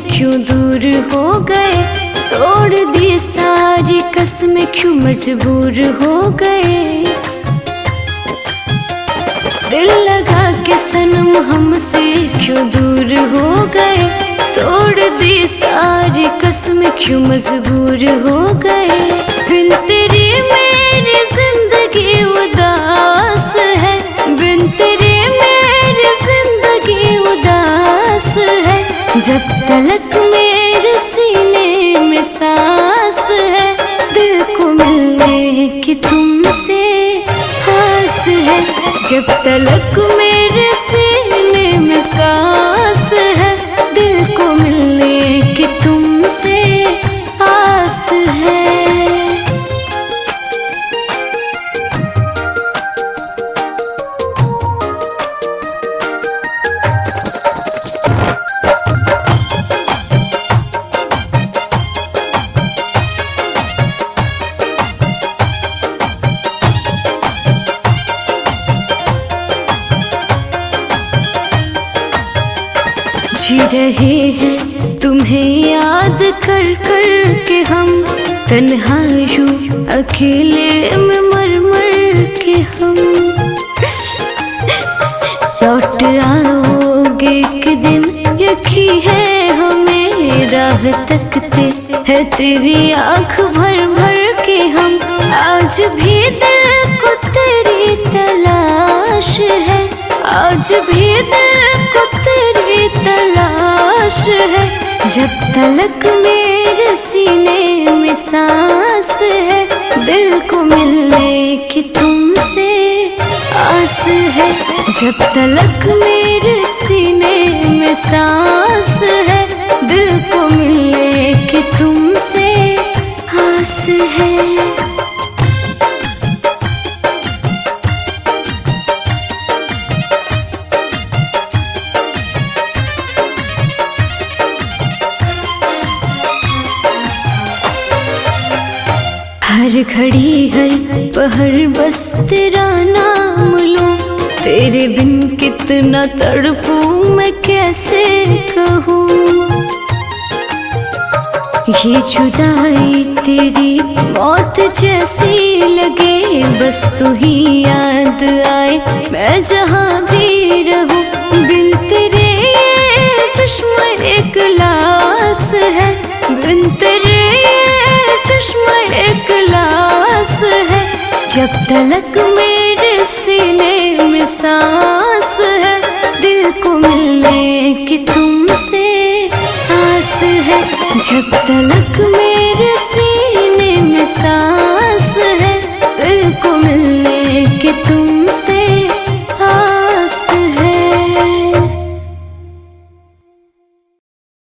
क्यों दूर हो गए, तोड़ दी सारी कसमें क्यों मजबूर हो गए। दिल लगा के सनम हमसे क्यों दूर हो गए, तोड़ दी सारी कसमें क्यों मजबूर हो गए। बिन तेरी मेरी जिंदगी उदास है, बिन तेरी मेरी जिंदगी उदास है। जब तलक मेरे सीने में सांस है, दिल को मिलने की तुमसे आस है। जब तलक मेरे सीने में सांस है, दिल को मिलने की तुमसे आस है। जी रहे हैं तुम्हें याद कर कर के हम, तन्हा यूं अकेले में मर मर के हम। लौट आओगे एक दिन यकीन है हमें, राह तकते है तेरी आँख भर भर के हम। आज भी दिल को तेरी तलाश है, आज भी दिल को तेरी तलाश है। जब तलक मेरे सीने में सांस है, दिल को मिलने की तुमसे आस है। जब तलक मेरे सीने में सांस है, दिल को मिलने की तुमसे आस है। हर घड़ी हर पहर बस तेरा नाम लूं, तेरे बिन कितना तड़पूं मैं कैसे कहूँ। ये जुदाई तेरी मौत जैसी लगे, बस तू ही याद आए मैं जहाँ भी रहूँ। बिन तेरे चश्मा एक लाश है, बिन तेरे चश्मा एक लाश है। जब तलक मेरे सीने में सांस है, दिल को मिलने की तुमसे आस है। जब तलक मेरे